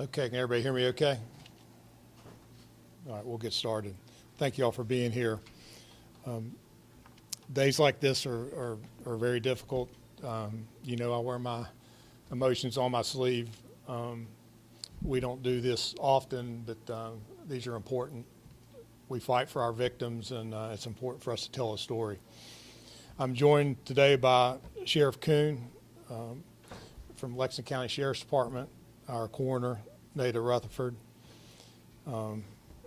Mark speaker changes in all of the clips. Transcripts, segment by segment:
Speaker 1: Okay, can everybody hear me okay? All right, we'll get started. Thank you all for being here. Days like this are very difficult. You know, I wear my emotions on my sleeve. We don't do this often, but these are important. We fight for our victims, and it's important for us to tell a story. I'm joined today by Sheriff Kuhn from Lexington County Sheriff's Department, our coroner, Nada Rutherford,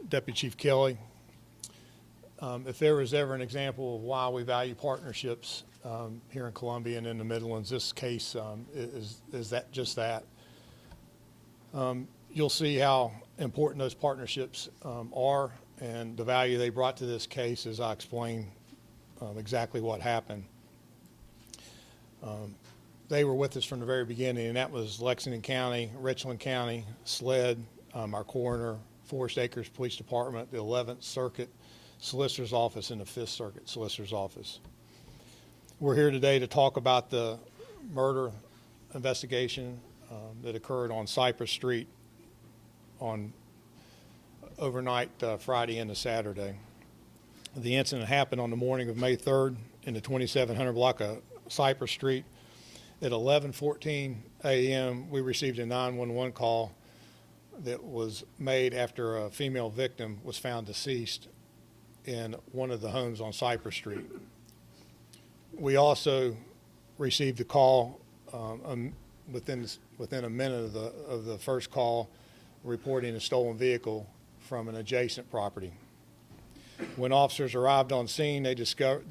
Speaker 1: Deputy Chief Kelly. If there was ever an example of why we value partnerships here in Columbia and in the Midlands, this case is that just that. You'll see how important those partnerships are and the value they brought to this case as I explain exactly what happened. They were with us from the very beginning, and that was Lexington County, Richland County, SLED, our coroner, Forest Acres Police Department, the 11th Circuit Solicitor's Office, and the 5th Circuit Solicitor's Office. We're here today to talk about the murder investigation that occurred on Cypress Street on overnight Friday into Saturday. The incident happened on the morning of May 3rd in the 2700 block of Cypress Street. At 11:14 a.m., we received a 911 call that was made after a female victim was found deceased in one of the homes on Cypress Street. We also received a call within a minute of the first call reporting a stolen vehicle from an adjacent property. When officers arrived on scene, they discovered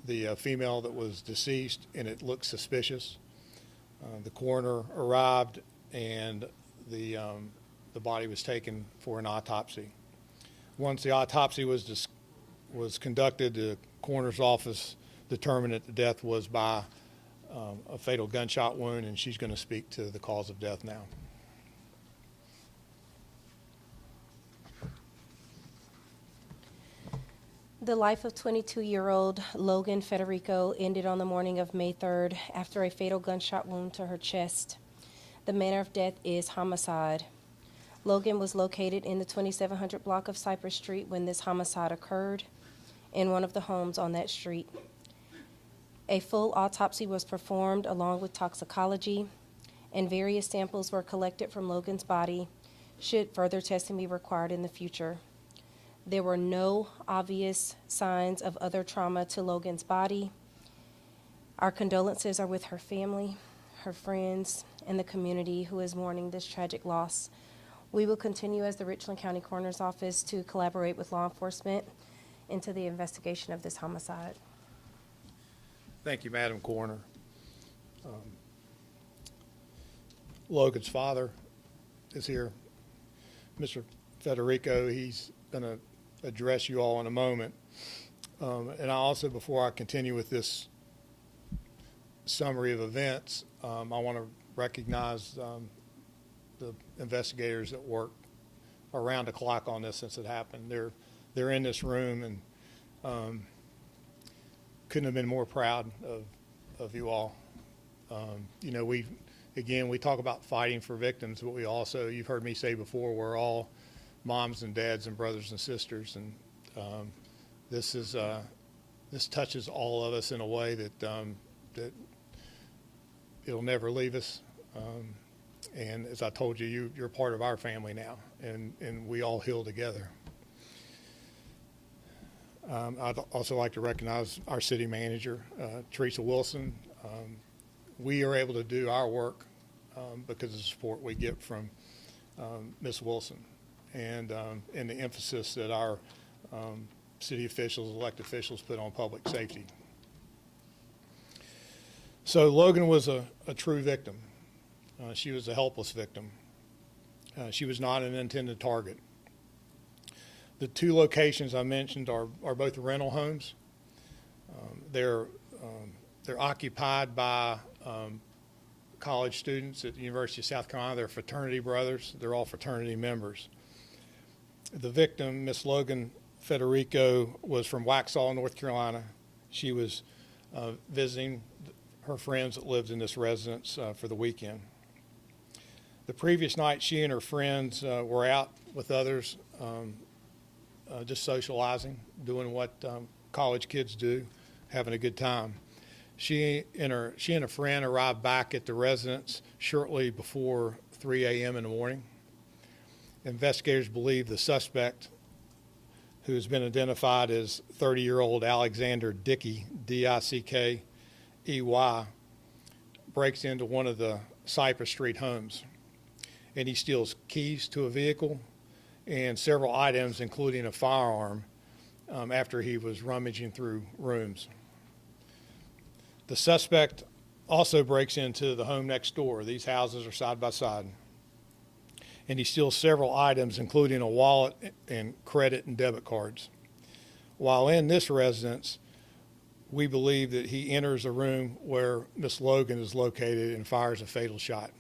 Speaker 1: the female that was deceased, and it looked suspicious. The coroner arrived, and the body was taken for an autopsy. Once the autopsy was conducted, the coroner's office determined that the death was by a fatal gunshot wound, and she's going to speak to the cause of death now.
Speaker 2: The life of 22-year-old Logan Federico ended on the morning of May 3rd after a fatal gunshot wound to her chest. The manner of death is homicide. Logan was located in the 2700 block of Cypress Street when this homicide occurred in one of the homes on that street. A full autopsy was performed along with toxicology, and various samples were collected from Logan's body should further testing be required in the future. There were no obvious signs of other trauma to Logan's body. Our condolences are with her family, her friends, and the community who is mourning this tragic loss. We will continue as the Richland County Coroner's Office to collaborate with law enforcement into the investigation of this homicide.
Speaker 1: Thank you, Madam Coroner. Logan's father is here, Mr. Federico. He's going to address you all in a moment. And I also, before I continue with this summary of events, I want to recognize the investigators that worked around the clock on this since it happened. They're in this room, and couldn't have been more proud of you all. You know, we talk about fighting for victims, but we also, you've heard me say before, we're all moms and dads and brothers and sisters, and this touches all of us in a way that it'll never leave us. And as I told you, you're part of our family now, and we all heal together. I'd also like to recognize our city manager, Teresa Wilson. We are able to do our work because of the support we get from Ms. Wilson, and the emphasis that our city officials, elected officials, put on public safety. So Logan was a true victim. She was a helpless victim. She was not an intended target. The two locations I mentioned are both rental homes. They're occupied by college students at the University of South Carolina. They're fraternity brothers. They're all fraternity members. The victim, Miss Logan Federico, was from Waxhaw, North Carolina. She was visiting her friends that lived in this residence for the weekend. The previous night, she and her friends were out with others, just socializing, doing what college kids do, having a good time. She and a friend arrived back at the residence shortly before 3 a.m. in the morning. Investigators believe the suspect, who has been identified as 30-year-old Alexander Dickey, D-I-C-K-E-Y, breaks into one of the Cypress Street homes, and he steals keys to a vehicle and several items, including a firearm, after he was rummaging through rooms. The suspect also breaks into the home next door. These houses are side by side. And he steals several items, including a wallet and credit and debit cards. While in this residence, we believe that he enters a room where Miss Logan is located and fires a fatal shot.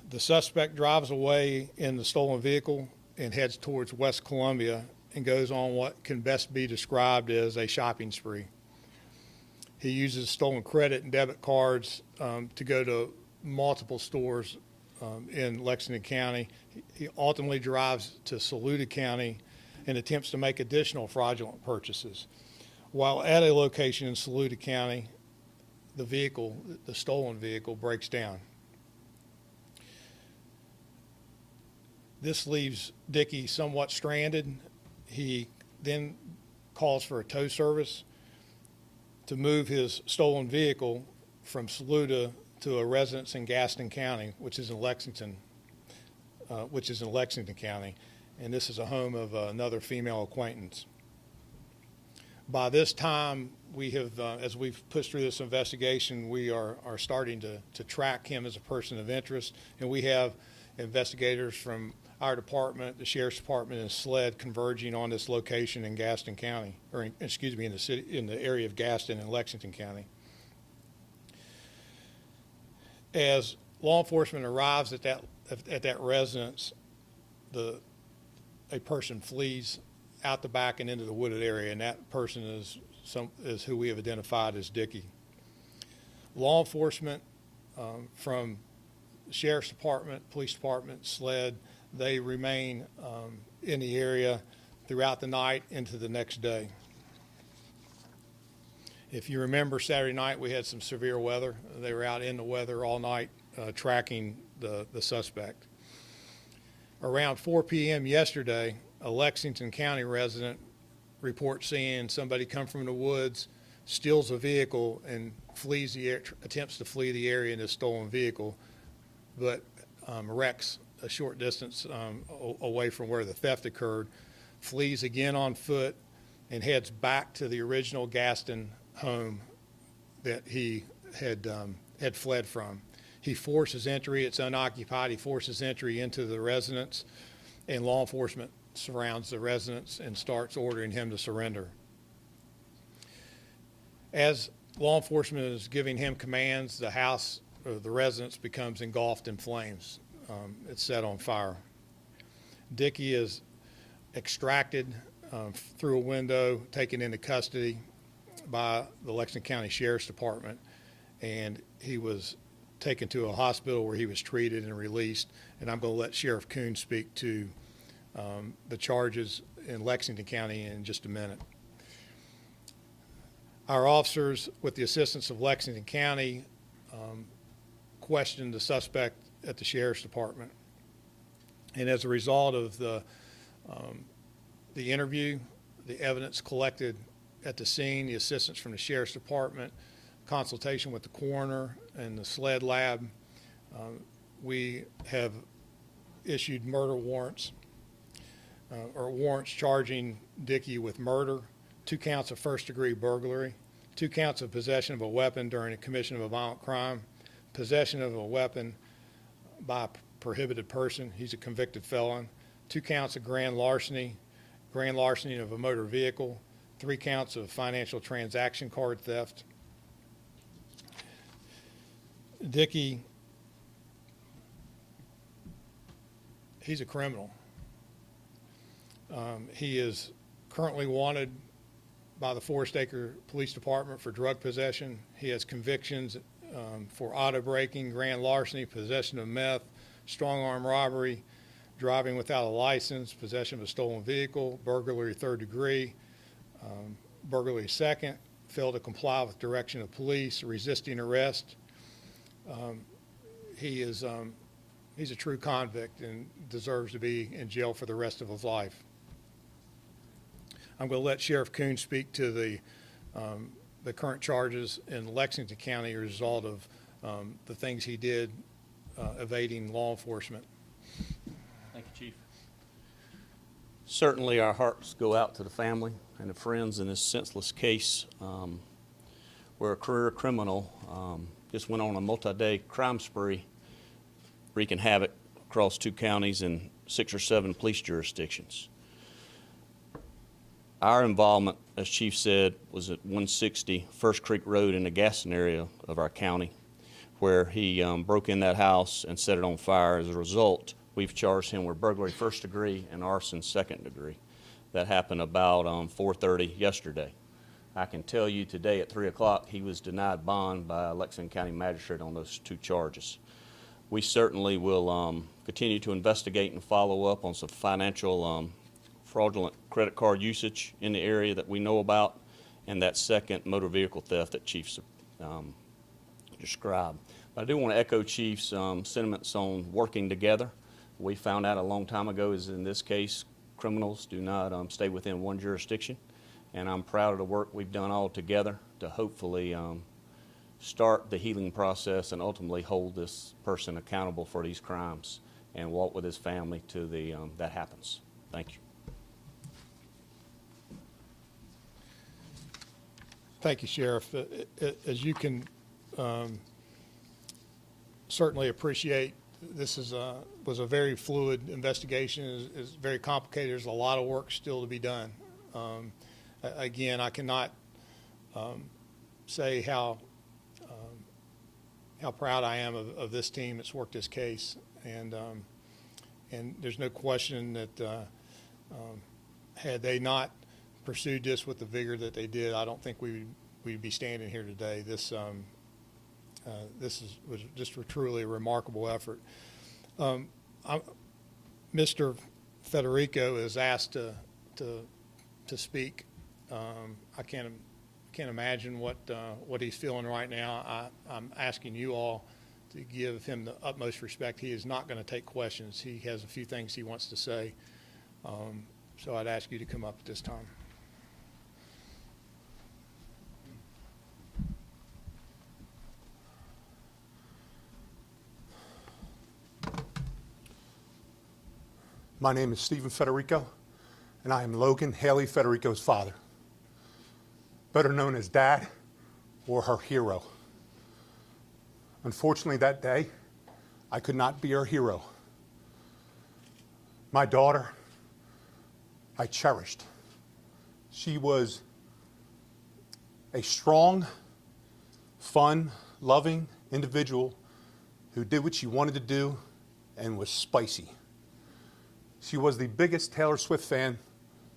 Speaker 1: The suspect drives away in the stolen vehicle and heads towards West Columbia and goes on what can best be described as a shopping spree. He uses stolen credit and debit cards to go to multiple stores in Lexington County. He ultimately drives to Saluda County and attempts to make additional fraudulent purchases. While at a location in Saluda County, the stolen vehicle, breaks down. This leaves Dickey somewhat stranded. He then calls for a tow service to move his stolen vehicle from Saluda to a residence in Gaston County, which is in Lexington County, and this is a home of another female acquaintance. By this time, we have, as we've pushed through this investigation, we are starting to track him as a person of interest, and we have investigators from our department, the Sheriff's Department, and SLED converging on this location in Gaston County, in the area of Gaston and Lexington County. As law enforcement arrives at that residence, a person flees out the back and into the wooded area, and that person is who we have identified as Dickey. Law enforcement from the Sheriff's Department, Police Department, SLED, they remain in the area throughout the night into the next day. If you remember Saturday night, we had some severe weather. They were out in the weather all night tracking the suspect. Around 4 p.m. yesterday, a Lexington County resident reports seeing somebody come from the woods, steals a vehicle, and attempts to flee the area in his stolen vehicle, but wrecks a short distance away from where the theft occurred, flees again on foot, and heads back to the original Gaston home that he had fled from. He forces entry. It's unoccupied. He forces entry into the residence, and law enforcement surrounds the residence and starts ordering him to surrender. As law enforcement is giving him commands, the house or the residence becomes engulfed in flames. It's set on fire. Dickey is extracted through a window, taken into custody by the Lexington County Sheriff's Department, and he was taken to a hospital where he was treated and released. And I'm going to let Sheriff Coon speak to the charges in Lexington County in just a minute. Our officers, with the assistance of Lexington County, questioned the suspect at the Sheriff's Department. And as a result of the interview, the evidence collected at the scene, the assistance from the Sheriff's Department, consultation with the coroner and the SLED lab, we have issued murder warrants, or warrants charging Dickey with murder, 2 counts of first-degree burglary, 2 counts of possession of a weapon during the commission of a violent crime, possession of a weapon by a prohibited person. He's a convicted felon. 2 counts of grand larceny of a motor vehicle, 3 counts of financial transaction card theft. Dickey, he's a criminal. He is currently wanted by the Forest Acre Police Department for drug possession. He has convictions for auto braking, grand larceny, possession of meth, strong arm robbery, driving without a license, possession of a stolen vehicle, burglary third degree, burglary second, failed to comply with direction of police, resisting arrest. He's a true convict and deserves to be in jail for the rest of his life. I'm going to let Sheriff Coon speak to the current charges in Lexington County as a result of the things he did evading law enforcement.
Speaker 3: Thank you, Chief. Certainly our hearts go out to the family and the friends in this senseless case where a career criminal just went on a multi-day crime spree, wreaking havoc across 2 counties and 6 or 7 police jurisdictions. Our involvement, as Chief said, was at 160 First Creek Road in the Gaston area of our county, where he broke in that house and set it on fire. As a result, we've charged him with burglary first degree and arson second degree. That happened about 4:30 yesterday. I can tell you today at 3 o'clock he was denied bond by a Lexington County magistrate on those 2 charges. We certainly will continue to investigate and follow up on some financial fraudulent credit card usage in the area that we know about, and that second motor vehicle theft that Chief described. But I do want to echo Chief's sentiments on working together. We found out a long time ago is in this case criminals do not stay within one jurisdiction, and I'm proud of the work we've done all together to hopefully start the healing process and ultimately hold this person accountable for these crimes and walk with his family to that happens. Thank you.
Speaker 1: Thank you, Sheriff. As you can certainly appreciate, this was a very fluid investigation. It's very complicated. There's a lot of work still to be done. Again, I cannot say how proud I am of this team that's worked this case, and there's no question that had they not pursued this with the vigor that they did, I don't think we'd be standing here today. This was just truly a remarkable effort. Mr. Federico is asked to speak. I can't imagine what he's feeling right now. I'm asking you all to give him the utmost respect. He is not going to take questions. He has a few things he wants to say. So I'd ask you to come up at this time.
Speaker 4: My name is Stephen Federico, and I am Logan Haley Federico's father, better known as Dad or her hero. Unfortunately, that day, I could not be her hero. My daughter, I cherished. She was a strong, fun, loving individual who did what she wanted to do and was spicy. She was the biggest Taylor Swift fan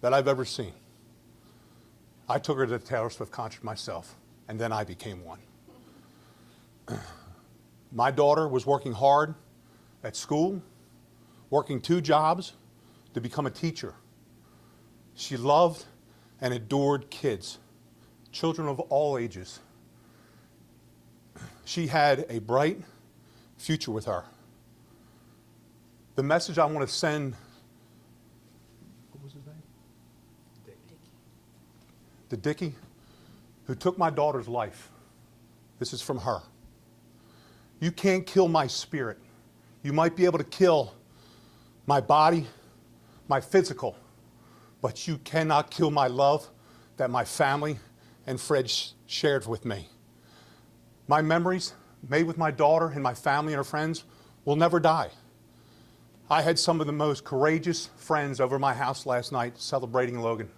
Speaker 4: that I've ever seen. I took her to the Taylor Swift concert myself, and then I became one. My daughter was working hard at school, working 2 jobs to become a teacher. She loved and adored kids, children of all ages. She had a bright future with her. The message I want to send, what was his name? The Dickie, who took my daughter's life. This is from her. You can't kill my spirit. You might be able to kill my body, my physical, but you cannot kill my love that my family and friends shared with me. My memories made with my daughter and my family and her friends will never die. I had some of the most courageous friends over my house last night celebrating Logan.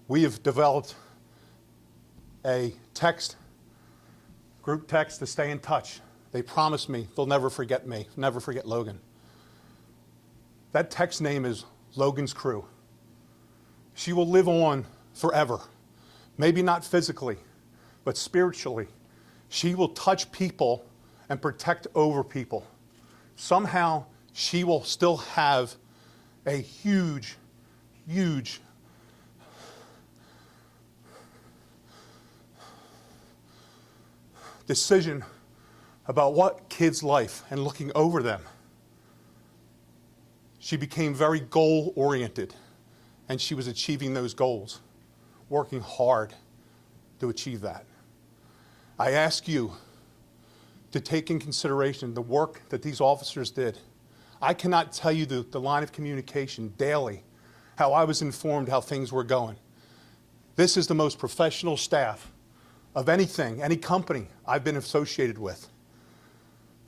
Speaker 4: We have developed a group text to stay in touch. They promised me they'll never forget me, never forget Logan. That text name is Logan's Crew. She will live on forever. Maybe not physically, but spiritually She will touch people and protect over people. Somehow, she will still have a huge, huge decision about what kids' life and looking over them. She became very goal-oriented, and she was achieving those goals, working hard to achieve that. I ask you to take in consideration the work that these officers did. I cannot tell you the line of communication daily, how I was informed how things were going. This is the most professional staff of anything, any company I've been associated with.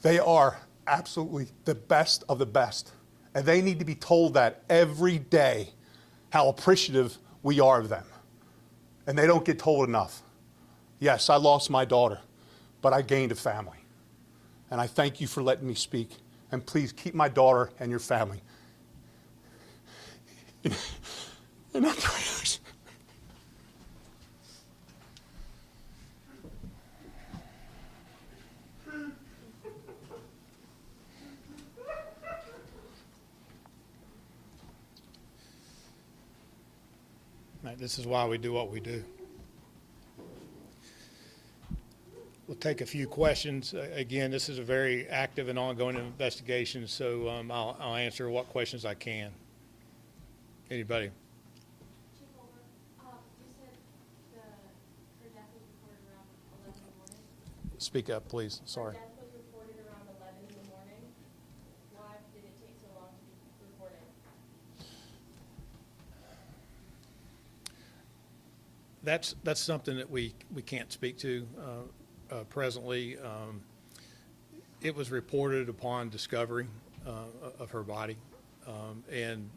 Speaker 4: They are absolutely the best of the best. And they need to be told that every day, how appreciative we are of them. And they don't get told enough. Yes, I lost my daughter, but I gained a family. And I thank you for letting me speak. And please keep my daughter and your family in our prayers.
Speaker 1: Right, this is why we do what we do. We'll take a few questions. Again, this is a very active and ongoing investigation, so I'll answer what questions I can. Anybody?
Speaker 5: Chief Holder, you said her death was reported around 11 in the morning?
Speaker 1: Speak up, please. Sorry.
Speaker 5: Her death was reported around 11 in the morning. Why did it take so long to be reported?
Speaker 1: That's something that we can't speak to presently. It was reported upon discovery of her body, and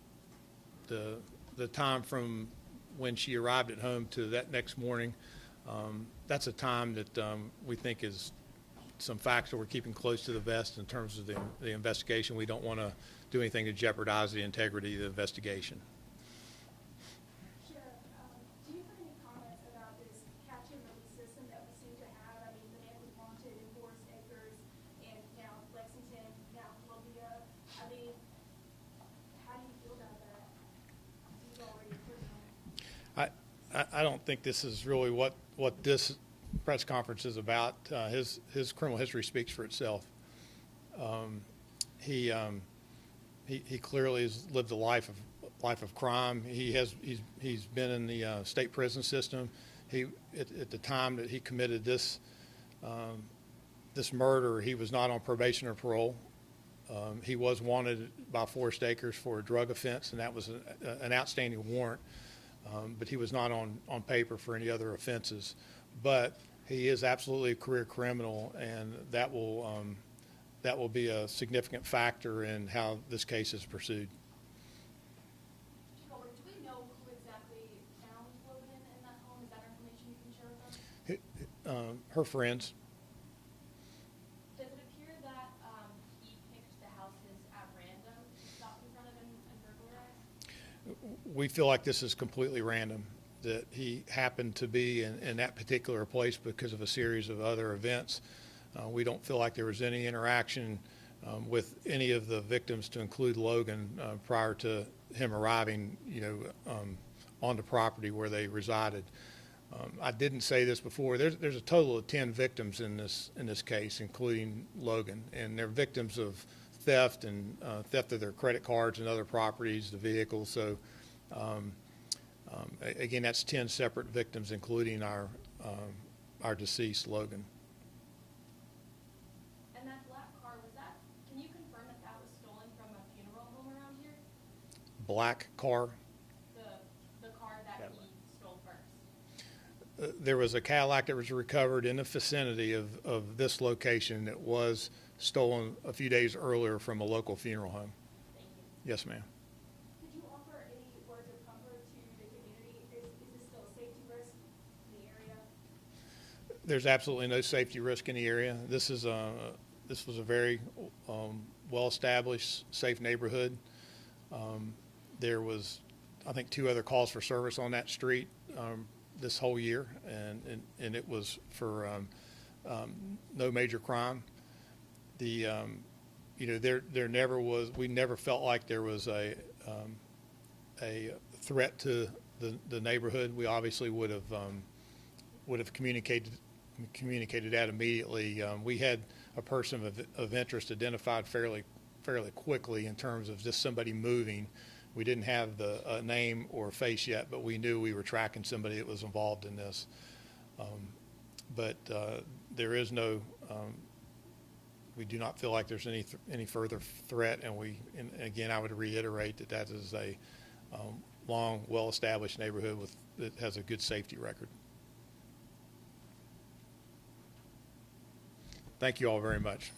Speaker 1: the time from when she arrived at home to that next morning, that's a time that we think is some facts that we're keeping close to the vest in terms of the investigation. We don't want to do anything to jeopardize the integrity of the investigation.
Speaker 6: Sheriff, do you have any comments about this catch and release system that we seem to have? I mean, the man was wanted in Forest Acres and now Lexington, now Columbia. I mean, how do you feel about that? He's already in prison.
Speaker 1: I don't think this is really what this press conference is about. His criminal history speaks for itself. He clearly has lived a life of crime. He's been in the state prison system. At the time that he committed this murder, he was not on probation or parole. He was wanted by Forest Acres for a drug offense, and that was an outstanding warrant. But he was not on paper for any other offenses. But he is absolutely a career criminal, and that will be a significant factor in how this case is pursued.
Speaker 6: Chief Holder, do we know who exactly found Logan in that home? Is that information you can share with us?
Speaker 1: Her friends.
Speaker 5: Does it appear that he picked the houses at random, stopped in front of and burglarized?
Speaker 1: We feel like this is completely random, that he happened to be in that particular place because of a series of other events. We don't feel like there was any interaction with any of the victims, to include Logan, prior to him arriving, on the property where they resided. I didn't say this before. There's a total of 10 victims in this case, including Logan, and they're victims of theft and theft of their credit cards and other properties, the vehicles. So, again, that's 10 separate victims, including our deceased Logan.
Speaker 5: And that black car, can you confirm that that was stolen from a funeral home around here?
Speaker 1: Black car.
Speaker 5: The car that he stole first?
Speaker 1: There was a Cadillac that was recovered in the vicinity of this location that was stolen a few days earlier from a local funeral home.
Speaker 5: Thank you.
Speaker 1: Yes, ma'am.
Speaker 6: Could you offer any words of comfort to the community? Is this still a safety risk in the area?
Speaker 1: There's absolutely no safety risk in the area. This was a very well-established, safe neighborhood. There was, I think, 2 other calls for service on that street this whole year, and it was for no major crime. The, there never was, we never felt like there was a threat to the neighborhood. We obviously would have communicated that immediately. We had a person of interest identified fairly quickly in terms of just somebody moving. We didn't have the name or face yet, but we knew we were tracking somebody that was involved in this. But there is no, we do not feel like there's any further threat, and again, I would reiterate that is a long, well-established neighborhood that has a good safety record. Thank you all very much.